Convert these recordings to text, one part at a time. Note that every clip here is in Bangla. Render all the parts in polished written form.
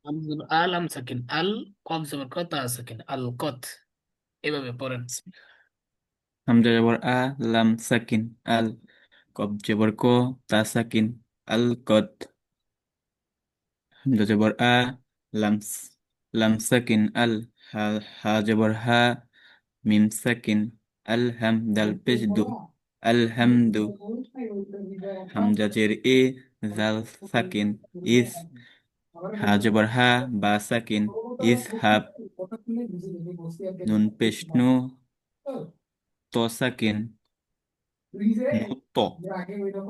হামজা জবর আ লাম সাকিন আল, কফ জবর ক তা সাকিন আল কত। এভাবে পড়েন। হামজা জবর আ, লাম সাকিন আল, কব জবর ক, তা সাকিন আল কদ। হামজা জবর আ, লাম লাম সাকিন আল, হা হা জবর হা, মিম সাকিন আল হাম, দাল পেশ দু, আল হামদু। হামজা জের এ, জাল সাকিন ইস, হা জবর হা, বা সাকিন ইস হাব। নুন পেশ নু, ত সাকিন নুত।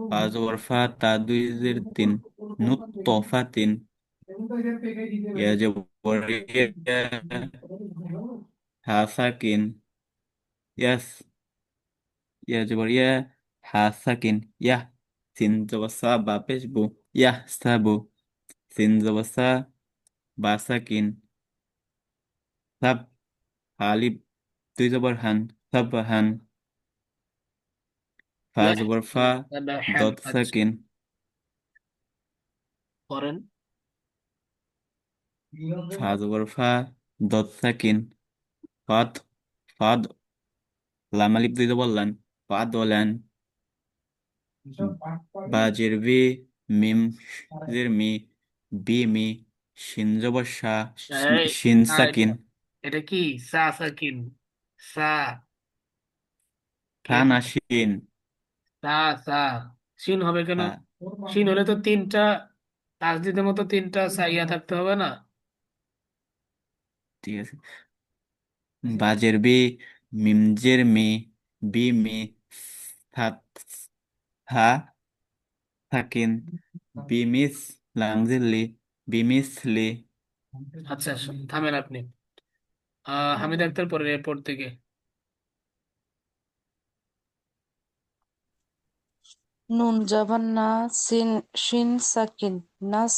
ফা জবর ফা, তা দুই জের তিন, নুত ফা তিন। ইয়া জবর ইয়া, হা সাকিন ইয়াস, ইয়া জবর ইয়া, হা সাকিন ইয়াহ। সিন জবর সা, বা পেশ বু, ইয়াহ সাবু। সিন জবর সা, বা সাকিন সাব, হা আলিফ দুই জবর হান, সাব হান। ফা ইয়া জবর ফা, হ্যান, দত আচ্ছা সাকিন। পড়েন। ফা জবর ফা, দত সাকিন ফাত, ফাদ। লাম আলিফ দুই জবর লান, ফাদ লান। বা জের বি, মিম জের মি, বি মি। শিন জবর শা, এই, শিন এটা সাকিন। এটা কি? সা সাকিন, সা, কে? খা না শিন। সা, সা, শিন হবে কেন? খা, শিন হলে তো তিনটা তাসদিদের মতো তিনটা সাইয়া থাকতে হবে না? ঠিক আছে। বাজের বি, মিমজের মি, বি মি, সাত হা সাকিন, বিমিস লাংজিলি, বিমিসলি। আচ্ছা, থামেন আপনি। হামিদ আক্তার পরে এরপর থেকে। নুন জবর না, সিন শিন সাকিন নাস,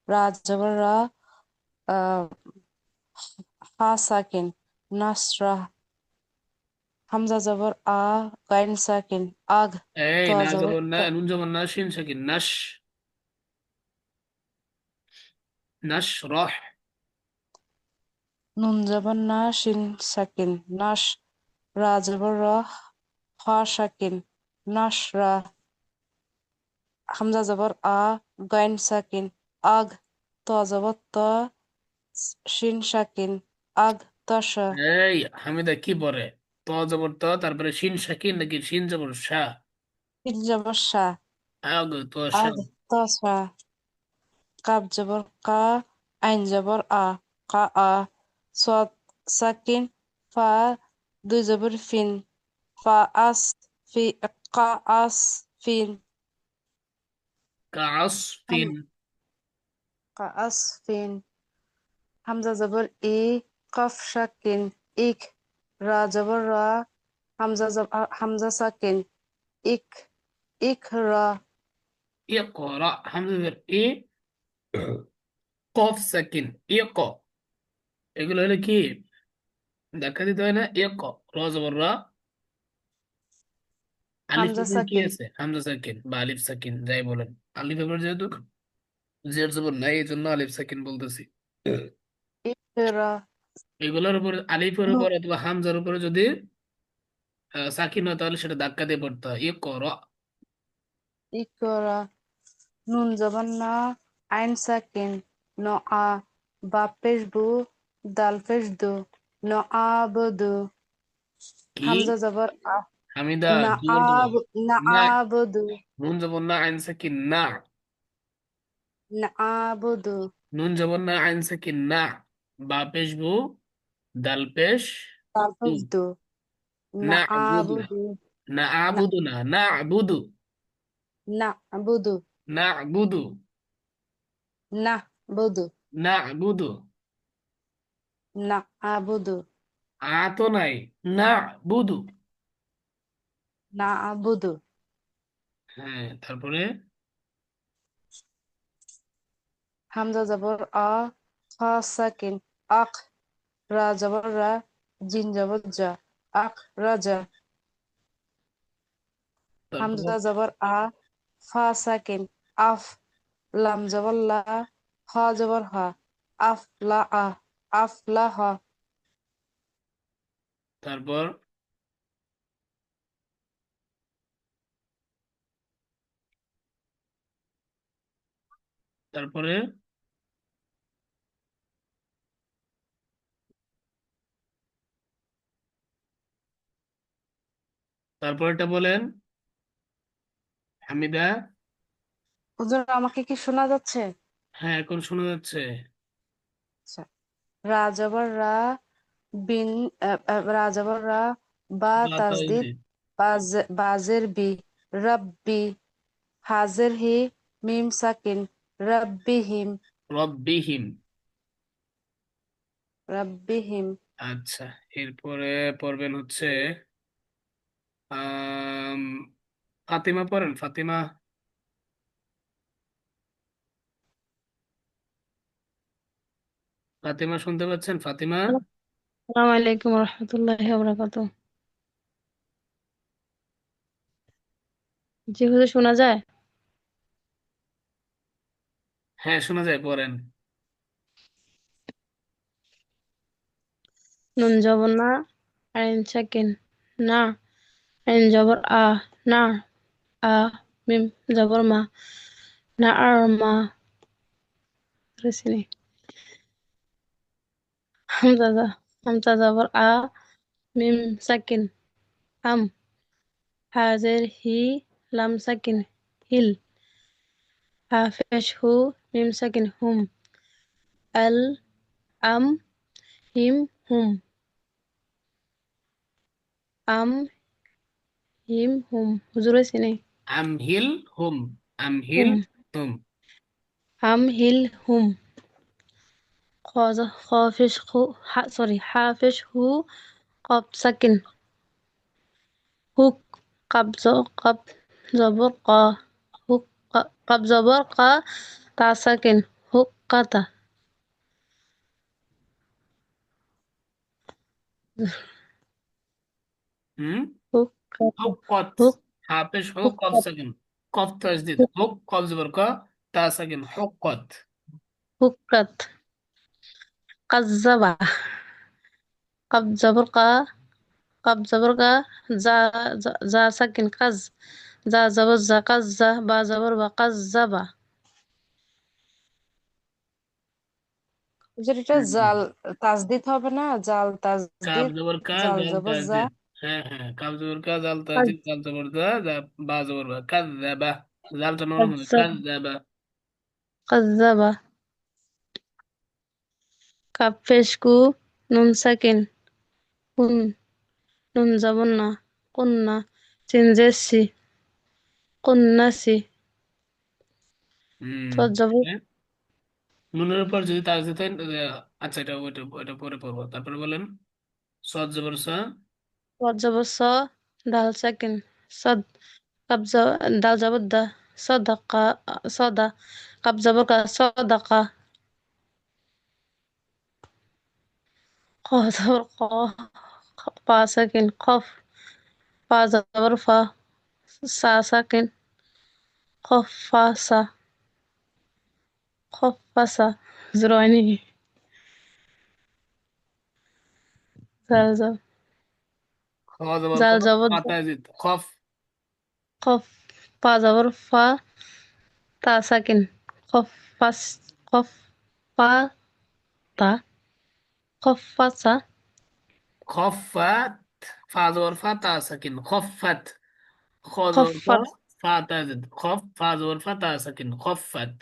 রা জবর রা, আহ, হা সাকিন নাসরা। হামজা জবর আ, গাইন সাকিন আগ, এই ত না জবর জবর ত, না, নুন জবর না, শিন সাকিন নাশ, নাশ রহ। নুন জবর না, শিন সাকিন নাস, রা জবর র, হা সাকিন নাসরা। হামজা জবর আ, গাইন সাকিন আগ, ত জবর ত, শিন সাকিন আগ তসা। এই হামিদা কি পরে? ত জবর ত, তারপরে শিন সাকিন নাকি শিন জবর শা? শিন জবর সা, আগ তো শা। আগ তসা। কাব জবর কা, আইন জবর আ, কা আ। সদ সাকিন ফা, দুই জবর ফিন, ফা আস, ফি, কা আস ফিন। কাস হাম ফিন। কা আস ফিন। হামজা জবর ই, কফ সাকিন ইক, রা জবর রা, হামজা সাকিন ইক, ইক রা। ইকরা, হামজা জবর ই, কফ সাকিন ইক। এগুলো হলো কি? ধাক্কা দিতে হয় না? ইক, র জবর রা, আলিফ হামজা উপরে কি সাকিন আছে? হামজা সাকিন বা আলিফ সাকিন যাই বলেন। আলিফ উপরে যেহেতু জের জবর নাই, এই জন্য আলিফ সাকিন বলতেছি। ইক রা। এগুলোর উপরে, আলিফের নু উপর অথবা হামজার উপরে যদি সাকিন হয় তাহলে সেটা ধাক্কা দিয়ে পড়তে হয়। ইকরা। ইক রা। নুন জবর না, আইন সাকিন ন আ, বা পেশ বু, দাল পেশ দু, ন আ বদু। কি? হামজা জবর আ, হামিদা না জবর আ, দেবো না না, আ বদু, নুন জবর না, আইন সাকিন না। না আ বদু। নুন জবর না, আইন সাকিন না, বা পেশ বু, দাল পেশ দাল দু। পেশ দু, না না আ আবুদু, বদু, না না আবুদু, না না আবুদু, না বদু, না আবুদু, না বদু, না আবুদু। না আ বদু, আ তো নাই, না বুদু। না আ বদু। হ্যাঁ, তারপরে হামজা জবর আ, খা সাকিন আখ, রা জবর রা, জিন জবর জা, আখ রাজা। তারপর হামজা জবর আ, ফা সাকিন আফ, লাম জবর লা, হা জবর হা, আফলাহা আফলাহা তারপর তারপরে তারপরটা বলেন হামিদা। হুজুর আমাকে কি শোনা যাচ্ছে? হ্যাঁ, এখন শোনা যাচ্ছে। আচ্ছা। রা জবর রা, বিন রা জবর রা, বা বা তাসদিদ, তাসদীদ। বাজের বি, রব্বি, হাজের হি, মিম সাকিন, রব্বিহিম, রব্বিহিম। রব্বিহিম। আচ্ছা, এরপরে পড়বেন হচ্ছে আম, ফাতিমা পড়েন, ফাতিমা। ফাতিমা শুনতে পাচ্ছেন, ফাতিমা? আসসালামু আলাইকুম রহমতুল্লাহি ওয়া বারাকাতুহু। জি হুজুর শোনা যায়? হ্যাঁ, শোনা যায়, পড়েন। নুন জবর না, আইন সাকিন না, আইন জবর আ, না, আ, মিম জবর মা, না আর মা, রেসিনি হামজা হামজা জবর আ, মিম সাকিন আম, হাজের হি, লাম সাকিন হিল, হাফেশ হু, মিম সাকিন হুম, আল, আম, হিম হুম, আম, হিম হুম, হুজুর রেসিনি আমহিল হুম। আমহিল হুম, হুম। আম হিল হুম, خافش خو سوري حافش هو قاب ساكن هوك قب زبر قا هوك قب زبر قا تا ساكن هوك قتا হুম। هوك قتا হুক্কত। هوك হাফেজ হো هوك কফ قت সাকিন। কফ তাসদীদ هوك হুক কফ জবর ক, তা সাকিন হুক্কত। هوك قت قزبة قب زبر قا قب زبر قا زا ساكن قز زا زبر زا قز با زبر با قزبة হুজুর এটা হুম। জাল তাসদিদ হবে না? জাল কাব তাসদিদ, জবর কা, জাল জাল জবর যা। তাসদীদ। হ্যাঁ হ্যাঁ, কাব জবর কা, জাল قز তাসদীদ, জাল জবর দা, বা জবর বা, কাযযাবা। জালটা নরম হবে, قزبة কাযযাবা। قزبة কাপফেশকু নুন সাকিন কুন নুন জবর না কুন্না চিনজেসি কুন্নাসি হুম। তোর জবর হ্যাঁ, নুনের উপর যদি তাসদীদ হয়, আচ্ছা, এটা ওইটা ওইটা পরে পড়বো। তারপরে বলেন সদ জবর সা। তোর জবর স ডাল সাকিন সদ কাবজা ডাল জবর দা সদাকা সদা কাব জবর কা সদাকা খ জবর খ পা সাকিন খফ পা জবর ফা সা সাকিন খফ ফা সা খফ ফা সা জরয়নি জাল জবর খ জবর খ, জাল জবর পা তাসদীদ খফ। খফ পা জবর ফা তা সাকিন খফ ফাস খফ পা তা খফ ফাসা খফাত। ফা জবর ফা, তা সাকিন খফাত। খ জবর খ, খফাত ফা তাসদীদ খফ, ফা জবর ফা, তা সাকিন খফাত।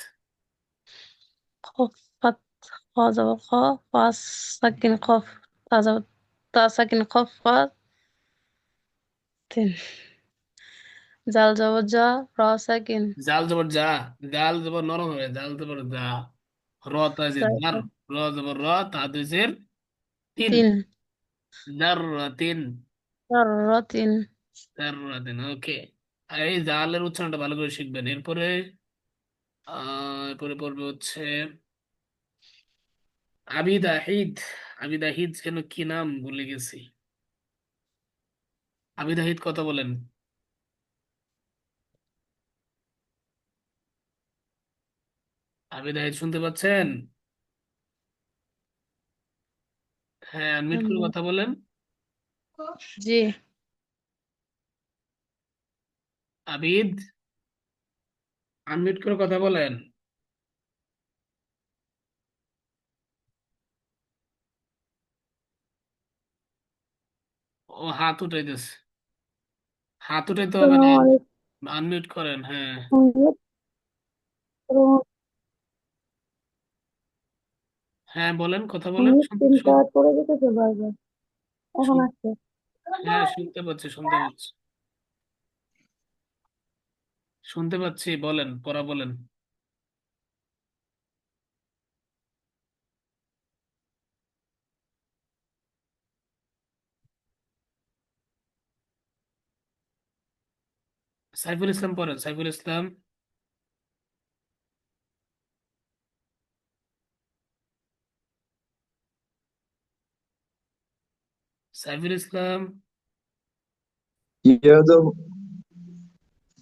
খফাত খ জবর খ ফাস সাকিন খফ তা জবর তা সাকিন খফ ফা তিন জাল জবর জা র সাকিন জাল জবর যা, জাল জবর নরম হবে, জাল জবর যা। র তাজিদ জার, র জবর র, তা দুজের তিন। তিন জার তিন। র তিন জার তিন, ওকে। এই জালের উচ্চারণটা ভালো করে শিখবেন। এরপরে এরপরে পড়বে হচ্ছে আবিদাহিদ। আবিদাহিদ যেন কি নাম ভুলে গেছি। আবিদাহিদ কথা বলেন। আবিদাহিদ শুনতে পাচ্ছেন? হ্যাঁ, আনমিউট করে কথা বলেন। জি। আবিদ, আনমিউট করে কথা বলেন। ও হাত উঠাইতেছে, হাত উঠাইতে হবে না, আনমিউট করেন। হ্যাঁ, হ্যাঁ বলেন, কথা বলেন। শুন- হ্যাঁ, শুনতে পাচ্ছি, শুনতে পাচ্ছি, শুনতে পাচ্ছি, বলেন, পড়া বলেন। সাইফুল ইসলাম পড়েন, সাইফুল ইসলাম। সাইফুল ইসলাম। ইয়া যাব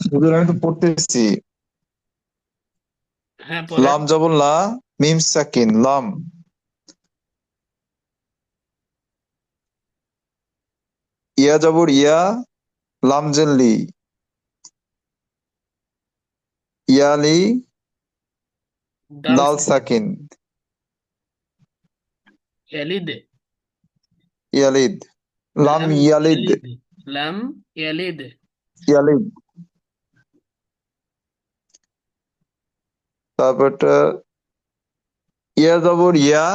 হুজুর আমি তো পড়তেছি। হ্যাঁ, পড়েন। লাম যাব লা, মিম সাকিন লাম। ইয়া যাবর ইয়া, লাম জেল্লি, ইয়ালি, ডাল দাল সাকিন। সাকিন, ইয়ালিদ। ইয়ালিদ, লাম লাম ইয়ালিদ, ইয়ালিদ। লাম ইয়ালিদ। ইয়ালিদ। তারপরটা ইয়া যাবর ইয়া,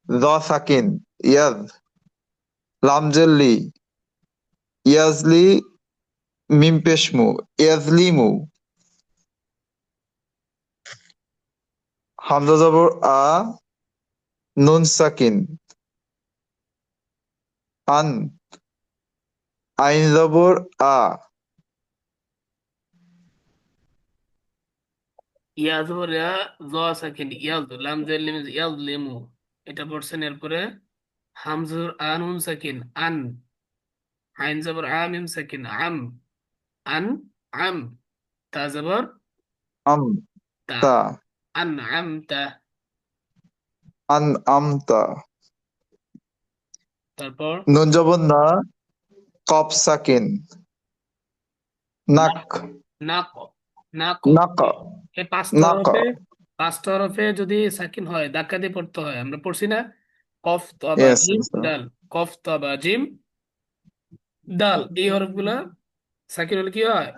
দ সাকিন, ইয়াদ, লাম জেল্লি, ইয়াজলি, মিম পেশমু, ইয়াজলিমু। হামজা যাবর আ, নুন সাকিন, আন, আইন যাবর আ, ইয়াজবর ইয়া, জ সাকিন ইয়াজ, লাম জালিম ইয়াজলিমু। এটা পড়ছেন। এরপরে হামজুর আনুন সাকিন আন, আইন জবর আ, মিম সাকিন আম, আন আম, তা জবর আম তা, তা, আন আম তা। আন আমতা। তারপর নুন যাবর না, কফ সাকিন, নাক, নাক, নাক, নাক। নাক, এই পাঁচটা নাক। হরফে, পাঁচটা হরফে যদি সাকিন হয় ধাক্কা দিয়ে পড়তে হয়। আমরা পড়ছি না, কফ তবা Yes, জিম yes, sir. ডাল, কফ তবা জিম ডাল, এই হরফগুলা সাকিন হলে কি হয়,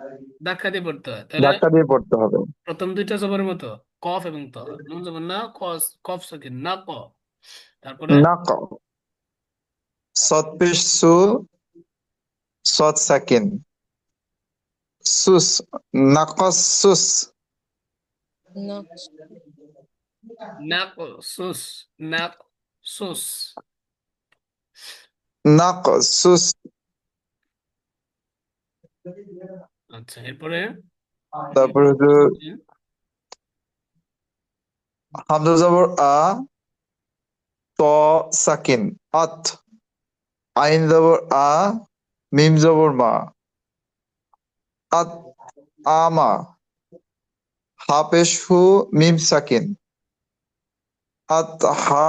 ধাক্কা দিয়ে পড়তে হয়। তাহলে ধাক্কা দিয়ে পড়তে হবে। প্রথম দুইটা জবরের মতো, কফ এবং ত। নুন জবর না, কস কফ সাকিন না ক। তারপরে নাক, সৎ পেশ সু, সৎ সাকিন, সুস, নাকসুস, নাক সুস, নাক সুস। নাকসুস। আচ্ছা, এরপরে তারপর হলো হামজা জবর আ, ত সাকিন, আত, আইন জবর আ, মিম জবর মা, আত, আমা, হা পেশ হু, মিম সাকিন, আত হা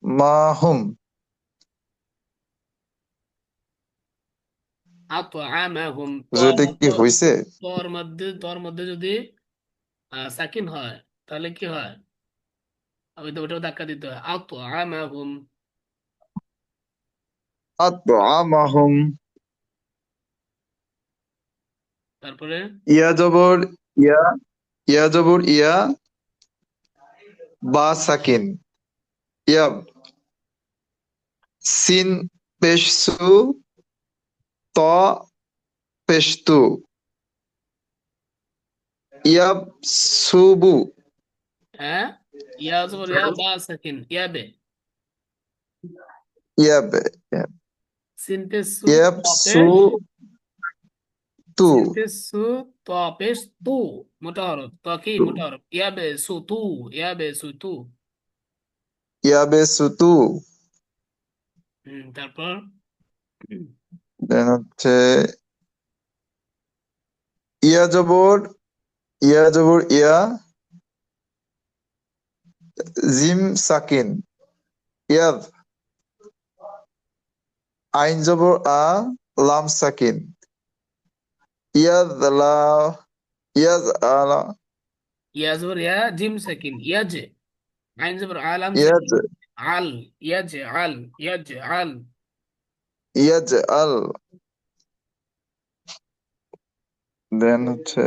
মাহুম। আতআমাহুম, এটা কি হয়েছে? তোর মধ্যে যদি সাকিন হয় তাহলে কি হয়, ওই তো ওটাও ধাক্কা দিতে হয়। আতআমাহুম। আত আমাহুম। তারপরে ইয়া জবর ইয়া, ইয়া জবর ইয়া, বা সাকিন, ইয়াব, সিন পেশ সু, ত পেশ তু, ইয়াব সুবু, হ্যাঁ, ইয়া জবর ইয়া, বা সাকিন ইয়াবে, ইয়াবে, সিন পেশ সু, ইয়াব ত সু পেশ, তু, সিন পেশ সু, ত পেশ তু, মোটা হরফ তো কি মোটা হরফ, ইয়াবে সু তু, ইয়াবে সু তু। ইয়াবে সু তু। তারপর Then হচ্ছে ইয়া জবর, ইয়া জবর ইয়া, জিম সাকিন, ইয়াদ, আইন জবর আ, লাম সাকিন। ইয়াদ লা, ইয়াদ আলা, ইয়া জবর ইয়া, জিম সাকিন, ইয়াজ। আইন জবর আলাম ইয়াজ, সাকিন, আল, ইয়াজ আল, ইয়াজ আল। ইয়াজ আল। দেন হচ্ছে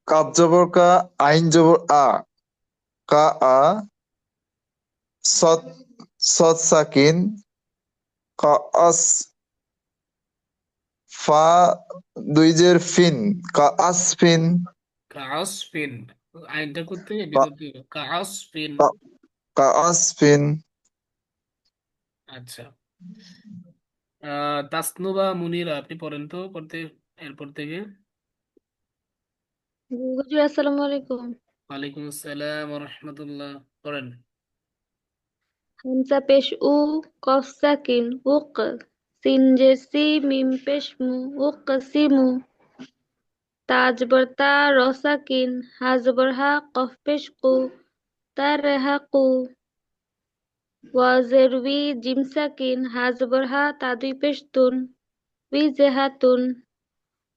কাব জবর কা, আইন জবর আ, কা আ, সদ, সদ সাকিন, কা আস, ফা দুই জের ফিন, কা আসফিন। কাসফিন, আইনটা করতে এটা কা করতে হবে, কাসফিন। কা- কা আসফিন। আচ্ছা, তাসনুবা মুনিরা, আপনি পড়েন তো পড়তে, এরপর থেকে। হুজুর আসসালামু আলাইকুম। ওয়ালাইকুম আসসালাম ওয়া রাহমাতুল্লাহ, পড়েন। হামজা পেশ উ, কফ সাকিন উক, সিন জের সি, মিম পেশ মু, উক সিমু। তা জবর তা, র সাকিন, হা জবর হা, কফ পেশ কু, তা রেহা কু। ওয়া জের উই, জিম সাকিন, হা জবর হা, তা দুই পেশ তুন, উই জেহাতুন।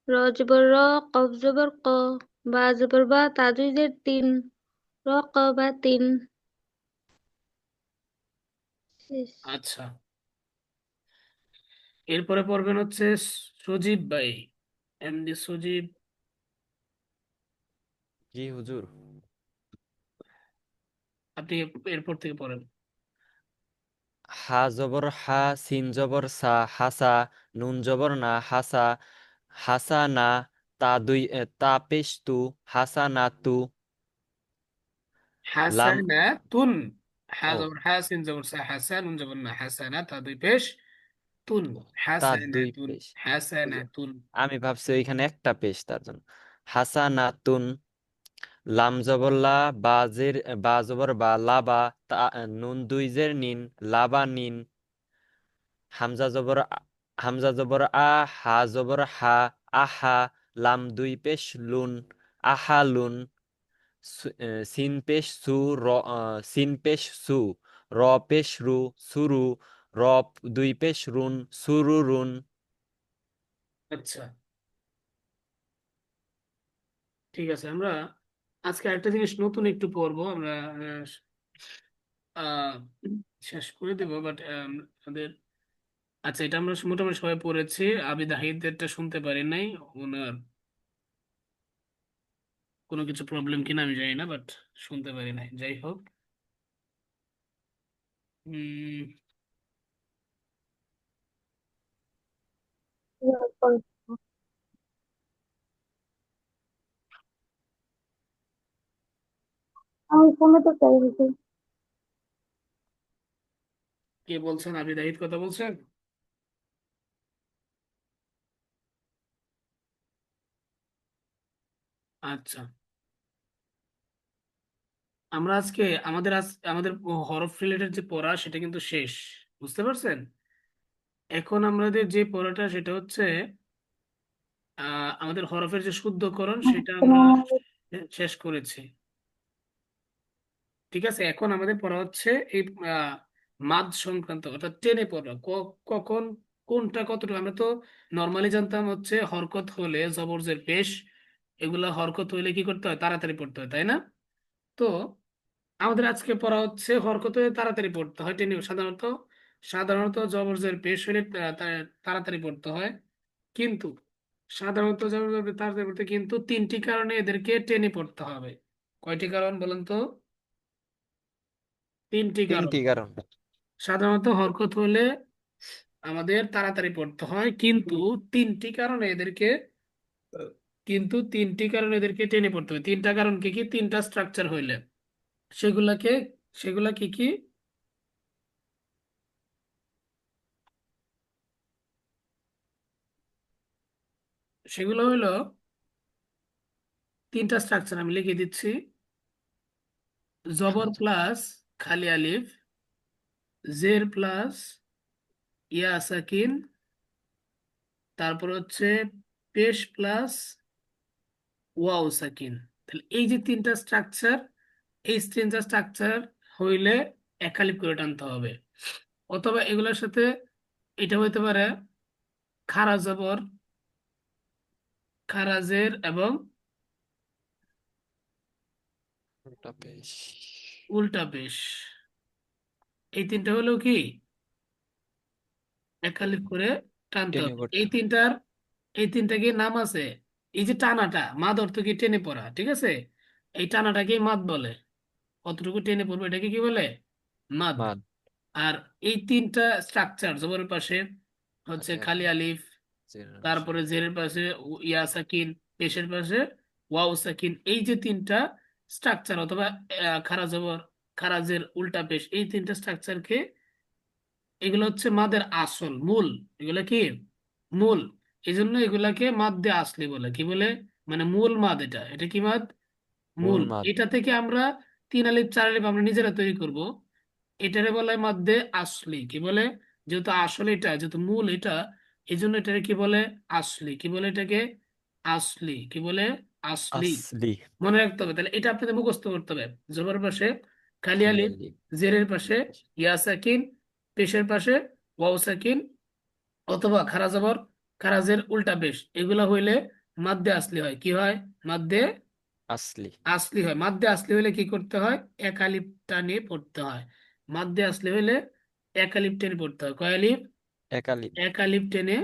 র জবর র, কফ জবর ক, বা জবর বা, তা দুই জের তিন, র ক বা তিন। শেষ। আচ্ছা, এরপরে পড়বেন হচ্ছে সজীব ভাই, এমডি সজীব। জি হুজুর। আপনি এরপর থেকে পড়েন। হা জবর হা, সিন জবর সা, হাসা। নুন জবর না, হাসা। হাসা না, তা পেশ তু, হাসা না তু। লাম, হাসানাতুন, হা ও, জবর হা, সিন জবর সা, হাসা, নুন জবর না, হাসানা, তা দুই পেশ, তুন, তা দুই হাসানাতুন, পেশ। হুজুর, হাসানাতুন। আমি ভাবছি ওইখানে একটা পেশ, তার জন্য। হাসা না তুন। লাম জবর লা, বাজের বা জবর বা, লাবা। তা নুন দুই জের নিন, লাবা নিন। হামজা জবর হামজা জবর আ, হা জবর হা, আহা। লাম দুই পেশ লুন, আহা লুন। সিন পেশ সু, সিন পেশ সু। র পেশ রু, সুরু। র দুই পেশ রুন, সুরু রুন। আচ্ছা, ঠিক আছে, আমরা আজকে একটা জিনিস নতুন একটু পড়বো আমরা, আহ, শেষ করে দেবো, বাট আমাদের, আচ্ছা, এটা আমরা মোটামুটি সবাই পড়েছি। আবিদ হাইদেরটা শুনতে পারি নাই, ওনার কোনো কিছু প্রবলেম কিনা আমি জানি না, বাট শুনতে পারি নাই, যাই হোক। উম, আমি ফোনে তো চাই হুজুর। কে বলছেন? আবিদ হাইদ কথা বলছেন? আচ্ছা, আমরা আজকে আমাদের হরফ রিলেটেড যে পড়া সেটা কিন্তু শেষ, বুঝতে পারছেন? এখন আমাদের যে পড়াটা সেটা হচ্ছে আমাদের হরফের যে শুদ্ধকরণ সেটা আমরা শেষ করেছি। ঠিক আছে, এখন আমাদের পড়া হচ্ছে এই আহ, মাদ সংক্রান্ত, অর্থাৎ টেনে পড়া, কখন কোনটা কতটুকু। আমরা তো নর্মালি জানতাম হচ্ছে হরকত হলে জবর জের পেশ, এগুলা হরকত হইলে কি করতে হয়, তাড়াতাড়ি পড়তে হয়, তাই না? তো আমাদের আজকে পড়া হচ্ছে হরকত হলে তাড়াতাড়ি পড়তে হয়, টেনে সাধারণত, জবর জের পেশ হলে তাড়াতাড়ি পড়তে হয়। কিন্তু সাধারণত জবর জের পেশ তাড়াতাড়ি পড়তে, কিন্তু তিনটি কারণে এদেরকে টেনে পড়তে হবে। কয়টি কারণ বলেন তো? তিনটি কারণ। তিনটি কারণ। সাধারণত হরকত হলে আমাদের তাড়াতাড়ি পড়তে হয়, তিনটি কারণে এদেরকে কিন্তু তিনটি কারণে এদেরকে টেনে পড়তে হয়। তিনটা কারণ কি কি? তিনটা স্ট্রাকচার হইলে সেগুলাকে, সেগুলা কি কি? সেগুলো হইলো তিনটা স্ট্রাকচার, আমি লিখে দিচ্ছি। জবর প্লাস খালি আলিফ, জের প্লাস ইয়া সাকিন, তারপর হচ্ছে পেশ প্লাস ওয়াও সাকিন। তাহলে এই যে তিনটা স্ট্রাকচার, এই তিনটা স্ট্রাকচার হইলে একালিপ করে টানতে হবে, অথবা এগুলোর সাথে এটা হইতে পারে খারা জবর, খারাজের এবং উল্টা পেশ উল্টা পেশ, এই তিনটা হলেও কি একালিপ করে টানতে টেনে হবে। পড়তে এই হবে। তিনটার, এই তিনটা কি নাম আছে? এই যে টানাটা, মাদ অর্থ কি টেনে পড়া, ঠিক আছে? এই টানাটাকে মাদ বলে, কতটুকু টেনে পড়বে এটাকে কি বলে? মাদ। মাদ। আর এই তিনটা স্ট্রাকচার, জবরের পাশে হচ্ছে খালি খালি আলিফ, আলিফ, জেরের পাশে তারপরে জেরের পাশে ইয়া সাকিন, পেশের পাশে ওয়াও সাকিন, এই যে তিনটা স্ট্রাকচার, অথবা খারা জবর, খারাজের উল্টা পেশ, এই তিনটা স্ট্রাকচারকে, এগুলো হচ্ছে মাদের আসল মূল, এগুলা কি মূল, এই জন্য এগুলাকে মাদ্দে আসলি বলে। কি বলে? মানে মূল মাদ, এটা এটা কি মাদ? মূল মূল। মাদ। এটা থেকে আমরা 3 আলিফ 4 আলিফ আমরা নিজেরা তৈরি করব, এটারে বলে মাদ্দে আসলি। কি বলে? যেহেতু আসল এটা, যেহেতু মূল এটা, এই জন্য এটাকে কি বলে? আসলি। কি বলে এটাকে? আসলি। কি বলে? আসলি। আসলি। মনে রাখতে হবে, তাহলে এটা আপনাদের মুখস্থ করতে হবে। জবরের পাশে খালি খালি আলিফ, আলিফ, জেরের পাশে জেরের পাশে ইয়া সাকিন, পেশের পাশে ওয়াও সাকিন, অথবা খারা জবর, খারাজের উল্টা পেশ, এগুলা হইলে মাদ্দে আসলি হয়। কি হয়? মাদ্দে আসলি। আসলি হয়। মাদ্দে আসলি হইলে কি করতে হয়? এক আলিফ টানিয়ে পড়তে হয়। মাদ্দে আসলি হইলে এক আলিফ টেনে পড়তে হয়। কয় আলিফ? এক আলিফ। এক আলিফ টেনে,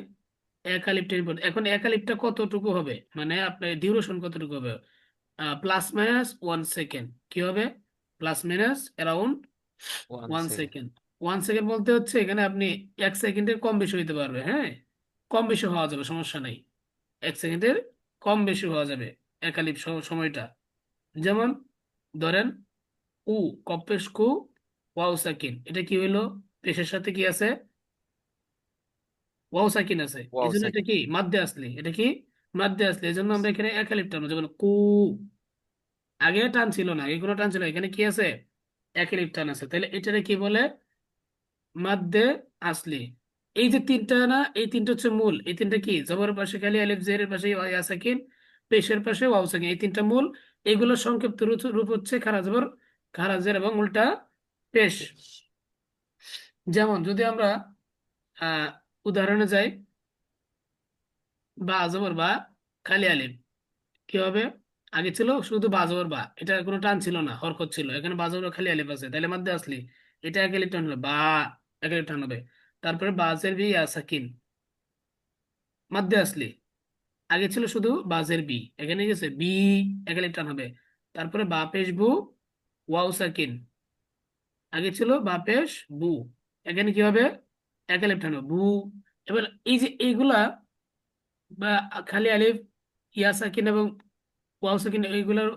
এক আলিফ টেনে পড়তে। এখন এক আলিফটা কতটুকু হবে, মানে আপনার ডিউরেশন কতটুকু হবে? Plus minus 1 second. কি হবে? Plus minus around one one second. Second 1 second বলতে হচ্ছে এখানে আপনি 1 সেকেন্ডের কম বেশি হইতে পারবে, হ্যাঁ, কম বেশি হওয়া যাবে, সমস্যা নেই। 1 সেকেন্ডের কম বেশি হওয়া যাবে একালিপ সময়টা। যেমন ধরেন উ, কপেশ কু, ওয়াও সাকিন, এটা কি হইলো? পেশের সাথে কি আছে? ওয়াও সাকিন আছে, এই ওয়াও জন্য এটা সেকেন্ড। কি মাদ্দে আসলি। এটা কি মাদ্দে আসলি, এই জন্য আমরা এখানে একালিপ টানবো। যেমন কু, আগে টান ছিল না, আগে কোনো টান ছিল না, এখানে কি আছে? একালিপ টান আছে, তাহলে এটারে কি বলে? মাদ্দে আসলি। এই যে তিনটা না, এই তিনটা হচ্ছে মূল। এই তিনটা কি? জবরের পাশে খালি আলিফ, জেরের পাশে ইয়া সাকিন, পেশের পাশে ওয়াও সাকিন, এই তিনটা মূল। এগুলোর সংক্ষিপ্ত রূপ হচ্ছে খারা জবর, খারা জের এবং উল্টা পেশ। পেশ। যেমন যদি আমরা আহ উদাহরণে যাই, বা জবর বা, খালি আলিফ, কি হবে? আগে ছিল শুধু বা জবর বা, এটা কোনো টান ছিল না, হরকত ছিল। এখানে বা জবর খালি আলিফ আছে, তাহলে মাদ্দে আসলি, এটা এক আলিফ টান হবে, বা এক আলিফ টান হবে। তারপরে বাজের বি ইয়া সাকিন, মাদ্দে আসলি, আগে ছিল শুধু বাজের বি, এখানে গেছে বি, একালি টান হবে। তারপরে বা পেশ বু, ওয়াও সাকিন, আগে ছিল বা পেশ বু, এখানে কি হবে? একালি টান হবে, বু। এবার এই যে এইগুলা, বা খালি আলিফ, ইয়া সাকিন এবং ওয়াও সাকিন, এইগুলোর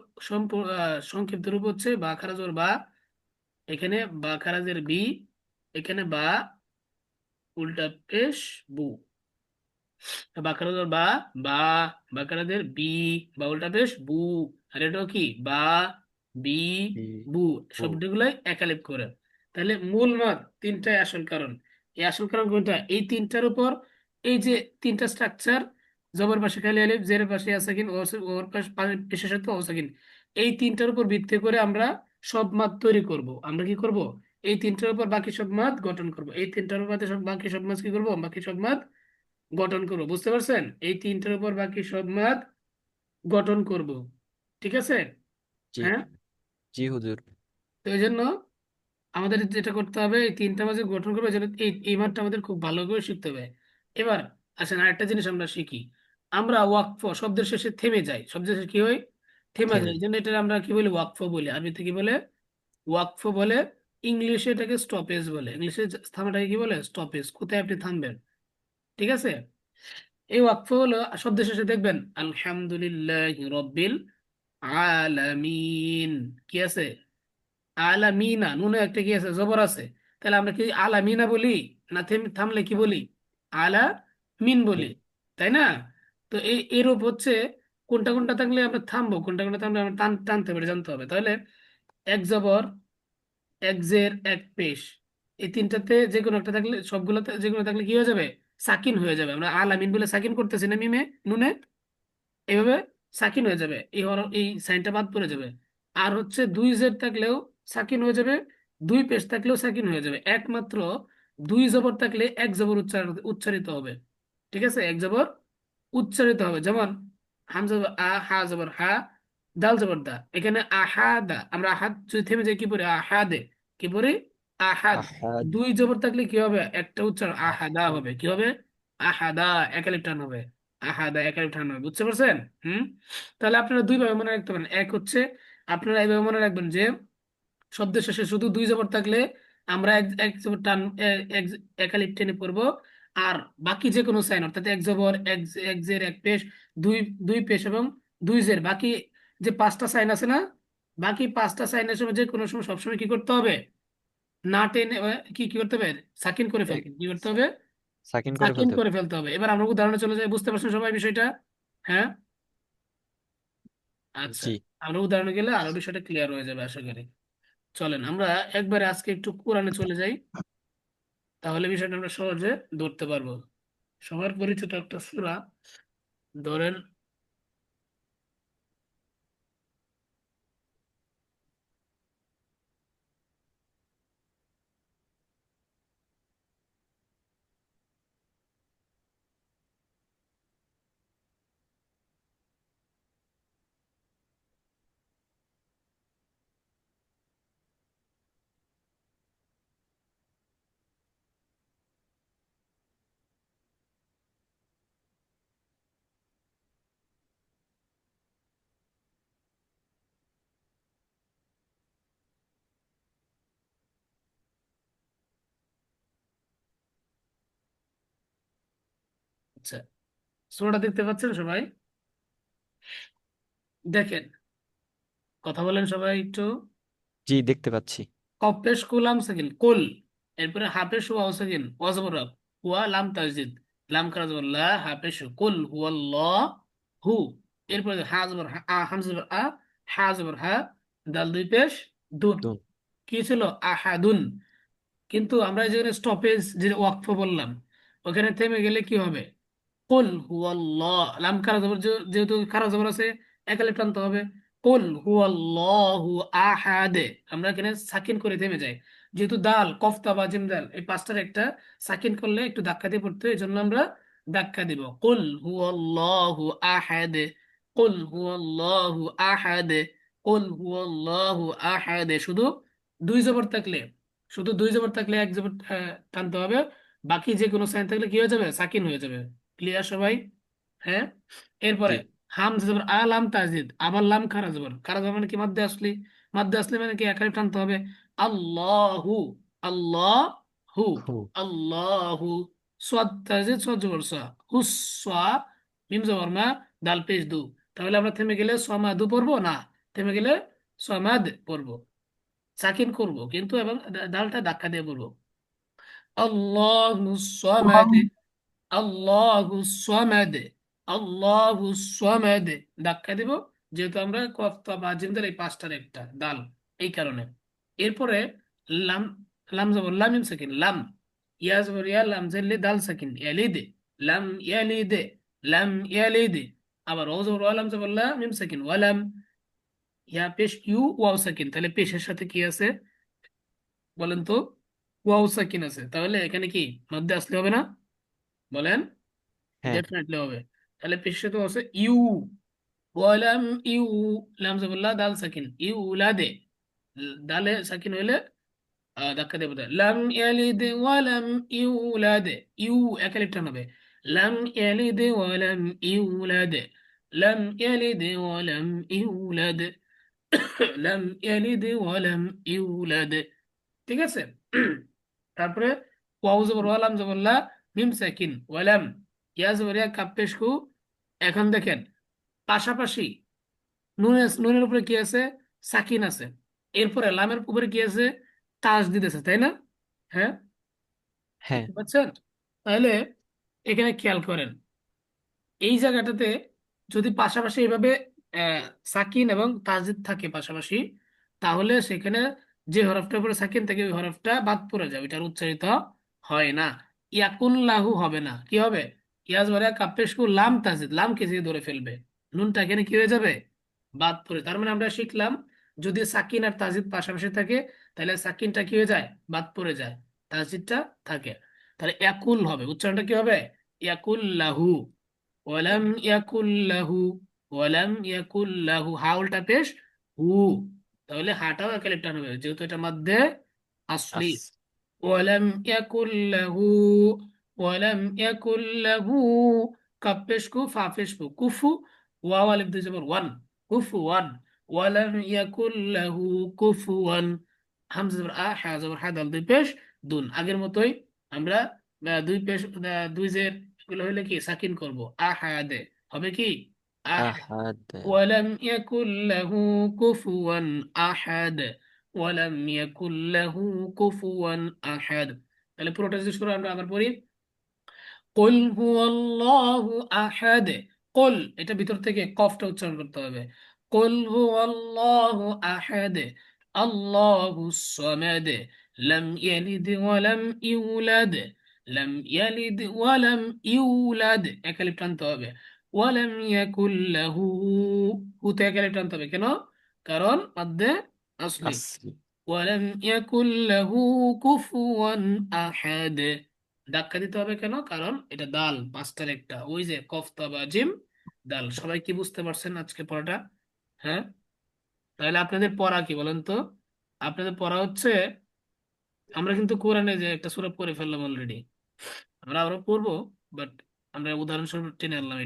সংক্ষিপ্ত রূপ হচ্ছে বা খারাজের বা, এখানে বা খারাজের বি, এখানে বা উল্টা পেশ বু, বাঁকারাদের বা, বা বাঁকারাদের বি, বা উল্টা পেশ বু, আর এটাও কি বা, বি, বি, বু, বু। শব্দগুলাই একালিপ করে। তাহলে মূল মাদ তিনটাই আসল কারণ। এই আসল কারণ কোনটা? এই তিনটার উপর, এই যে তিনটা স্ট্রাকচার, জবর পাশে খালি আলিফ, জের পাশে আসাকিন, ওর পাশে বিশেষত অসাকিন, এই তিনটার উপর ভিত্তি করে আমরা সব মাদ তৈরি করব। আমরা কি করব? এই তিনটার উপর বাকি সব মাদ গঠন করব। এই তিনটার উপর বাকি সব মাদ কি করব? বাকি সব মাদ গঠন করব। বুঝতে পারছেন? এই তিনটার উপর বাকি সব মাদ গঠন করব, ঠিক আছে? জি। হ্যাঁ, জি হুজুর। তো এই জন্য আমাদের যেটা করতে হবে, এই তিনটা মাঝে গঠন করবে, যেন এই মাঠটা আমাদের খুব ভালো করে শিখতে হবে। এবার আসেন আরেকটা জিনিস আমরা শিখি। আমরা ওয়াকফ শব্দের শেষে থেমে যাই, শব্দের শেষে কি হয়? থেমে যায়, থেমে। এই জন্য এটা আমরা কি বলি? ওয়াকফ বলি। আরবিতে কি বলে? ওয়াকফ বলে। ইংলিশে এটাকে স্টপেজ বলে। ইংলিশে থামাটাকে কি বলে? স্টপেজ। কোথায় আপনি থামবেন, ঠিক আছে? এই ওয়াকফ হলো শব্দের শেষে দেখবেন আলহামদুলিল্লাহ রব্বিল আলামিন, কি আছে? আলামিনা, নুনে একটা কি আছে? জবর আছে। তাহলে আমরা কি আলামিনা বলি? না থামলে কি বলি? আলা মিন বলি, মিন। তাই না? তো এই এরূপ হচ্ছে, কোনটা কোনটা থাকলে আমরা থামবো, কোনটা কোনটা থামলে আমরা টানতে পারি, জানতে হবে। তাহলে এক জবর, এক জের, এক পেশ, এই তিনটাতে যে কোনো একটা থাকলে, সবগুলোতে যে কোনো থাকলে কি হয়ে যাবে? সাকিন হয়ে যাবে। আমরা আলামিন বলে সাকিন করতেছি না মিমে, নুনে, এইভাবে সাকিন হয়ে যাবে, এই সাইনটা বাদ পড়ে যাবে। আর হচ্ছে দুই জেড থাকলেও সাকিন হয়ে যাবে, দুই পেশ থাকলেও সাকিন হয়ে যাবে, একমাত্র দুই জবর থাকলে এক জবর উচ্চারিত হবে। ঠিক আছে, এক জবর উচ্চারিত হবে। যেমন হামজা জবর আ, হা জবর হা, দাল জবর দা। এখানে আহাদা, আমরা আহাদ যদি থেমে যাই কি পড়ি? আহাদে। কি পড়ি? আহাদ। আহাদ। দুই জবর থাকলে কি হবে? একটা উচ্চারণ আহাদা হবে। কি হবে? আহাদা, একালিফ টান হবে। আহাদা, একালিফ টান হবে। বুঝতে পারছেন? হুম। তাহলে আপনারা দুইভাবে মনে রাখতে পারেন। এক হচ্ছে আপনারা এইভাবে মনে রাখবেন যে শব্দের শেষে শুধু দুই জবর থাকলে আমরা এক এক জবর টান এক একালিফ টেনে পড়বো। আর বাকি যে কোনো সাইন, অর্থাৎ এক জবর, এক জের, এক পেশ, দুই দুই পেশ এবং দুই জের, বাকি যে পাঁচটা সাইন আছে না, বাকি পাঁচটা সাইনের সময় যে কোনো সময় সবসময় কি করতে হবে? না টেনে কি কি করতে হবে? সাকিন করে ফেলতে হবে। কি করতে হবে? সাকিন করে সাকিন ফেলতে হবে। করে ফেলতে হবে। এবার আমরা উদাহরণে চলে যাই। বুঝতে পারছেন সবাই বিষয়টা? হ্যাঁ, আচ্ছা। জি। আমরা উদাহরণে গেলে আরো বিষয়টা ক্লিয়ার হয়ে যাবে আশা করি। চলেন আমরা একবারে আজকে একটু কোরআনে চলে যাই, তাহলে বিষয়টা আমরা সহজে ধরতে পারবো। সবার পরিচিত একটা সূরা, ধরেন আচ্ছা, সূরাটা দেখতে পাচ্ছেন সবাই? দেখেন, কথা বলেন সবাই একটু। জি, দেখতে পাচ্ছি। কপেশ কুলাম সাকিন কুল, এরপরে হাফেশ ওয়াও সাকিন ওয়াজবর হুয়া লাম তাজদিদ, লাম খারা জবর লা, হাফেশ কুল হুয়াল্লাহ হু। এরপরে হা জবর আ, হামজা জবর আ, হা জবর হা, দাল দুই পেশ, দুন। দুন। কি ছিল? আহাদুন। কিন্তু আমরা যে স্টপেজ যে ওয়াকফ বললাম, ওখানে থেমে গেলে কি হবে? কুল হুয়াল্লাহ, লাম খারা জবর যেহেতু খারা জবর আছে, একালে টানতে হবে। কুল হুয়াল্লাহু আহাদ, আমরা এখানে সাকিন করে থেমে যাই। যেহেতু দাল, কফতা বা জিম দাল, এই পাঁচটার একটা সাকিন করলে একটু ধাক্কা দিয়ে পড়তে হয়, এই জন্য আমরা ধাক্কা দিব। কুল হুয়াল্লাহু আহাদ, কুল হুয়াল্লাহু আহাদ, কুল হুয়াল্লাহু আহাদ। শুধু দুই জবর থাকলে এক জবর টানতে হবে। বাকি যে কোনো সাইন থাকলে কি হয়ে যাবে? সাকিন হয়ে যাবে। ক্লিয়ার সবাই? হ্যাঁ। এরপরে জি। হাম জবর আ, লাম তাজিদ, আবার লাম খারা জবর। খারা জবর মানে কি? মাদ্দে আসলি। মাদ্দে আসলি মানে কি? একারে টানতে হবে। আল্লাহু, আল্লাহু, হু। আল্লাহু। সাদ তাজিদ, সাদ জবর সা, হুসা, মিম জবর মা, দাল পেশ দু। তাহলে আমরা থেমে গেলে সমাদু পড়বো না, থেমে গেলে সমাদ পড়বো। সাকিন করব কিন্তু, এবং ডালটা ধাক্কা দিয়ে বলবো। আল্লাহু সামাদ, আল্লাহু সামাদ, আল্লাহু সামাদ। ধাক্কা দিব, যেহেতু আমরা কফতা বা জিমদার এই পাঁচটার একটা দাল, এই কারণে। এরপরে লাম, লাম জবর লাম, মিম সাকিন লাম, ইয়া জবর ইয়া, লাম জেরলি, দাল সাকিন ইয়ালিদ, লাম ইয়ালিদ, লাম ইয়ালিদ। আবার ও জবর ওয়া, লাম জবর লা, মিম সাকিন ওয়ালাম, ইয়া পেশ ইউ, ওয়াও সাকিন। তাহলে পেশের সাথে কি আছে বলেন তো? ওয়াও সাকিন আছে। তাহলে এখানে কি মধ্যে আসলে হবে না? বলেন। হ্যাঁ। ডেফিনেটলি হবে। তাহলে পেশে তো আছে ইউ, ওয়ালাম ইউ, লাম জাবুল্লাহ, দাল সাকিন ইউ লাদে, দালে সাকিন হইলে ধাক্কা দেবো। লাম ইয়ালিদ ওয়ালাম ইউলাদ, ইউ একালিফ টান হবে। লাম ইয়ালিদ ওয়ালাম ইউলাদ, লাম ইয়ালিদ ওয়ালাম ইউলাদ, লাম ইয়ালিদ ওয়ালাম ইউলাদ। ঠিক আছে। তারপরে ওয়াও জবর ওয়া, লাম জবর লা, মিম সাকিন ওয়ালাম, ইয়া জবর ইয়া, কাপ পেশ কু। এখন দেখেন পাশাপাশি নুনের উপরে কি আছে? সাকিন আছে। এরপরে লামের উপরে কি আছে? তাসদিদ আছে, তাই না? হ্যাঁ, হ্যাঁ। দেখতে পাচ্ছেন? তাহলে এখানে খেয়াল করেন, এই জায়গাটাতে যদি পাশাপাশি এইভাবে সাকিন এবং তাসদিদ থাকে পাশাপাশি, তাহলে সেখানে যে হরফটার উপরে সাকিন থাকে ওই হরফটা বাদ পড়ে যাবে, এটার উচ্চারিত হয় না। ইয়াকুন লাহু হবে না, কি হবে? ইয়াজ বারে কাপেশকু লাম তাসদিদ, লাম কে দিয়ে ধরে ফেলবে, নুনটা এখানে কি হয়ে যাবে? বাদ পড়ে। তার মানে আমরা শিখলাম যদি সাকিন আর তাজিদ পাশাপাশি থাকে তাহলে সাকিনটা কি হয়ে যায়, বাদ পড়ে যায়, তাজিদটা থাকে। তাহলে ইয়াকুল হবে, উচ্চারণটা কি হবে, ইয়াকুল লাহু, ওয়ালাম ইয়াকুল লাহু, ওয়ালাম ইয়াকুল লাহু, হাউলটা পেশ হু, তাহলে হাটাও একালিফ টান হবে যেহেতু এটা মধ্যে আসলি। আস ولم يكن له ولم يكن له كبشكو فافشكو كفو واو الف دي زبر وان كفوا ولم يكن له كفوا হামজা জবর আ, হা জবর হা, দাল দুই পেশ দুন, আগের মতোই আমরা দুই পেশ দুই জের এগুলো হইলে কি সাকিন করব, আহাদে হবে কি আহাদ। আহাদ ولم يكن له كفوا أحد ولم يكن له كفوا أحد। তাহলে পুরোটা যদি শুরু আমরা আবার পড়ি, قل هو الله أحد। قل এটা ভিতর থেকে কফটা উচ্চারণ করতে হবে। قل هو الله أحد الله الصمد لم يلد ولم يولد لم يلد ولم يولد একালিফ টানতে হবে। ولم يكن له হুতে একালিফ টানতে হবে কেন, কারণ মধ্যে আসলি। আসলি ولم يكن له كفوا أحد, ধাক্কা দিতে হবে কেন, কারণ এটা দাল পাঁচটার একটা, ওই যে কফতা বা জিম দাল। সবাই কি বুঝতে পারছেন আজকে পড়াটা? হ্যাঁ, তাহলে আপনাদের পড়া কি বলেন তো? আপনাদের পড়া হচ্ছে, আমরা কিন্তু কোরআনে যে একটা সূরা পড়ে ফেললাম অলরেডি, আমরা আরো পড়বো, বাট আমরা উদাহরণস্বরূপ টেনে আনলাম।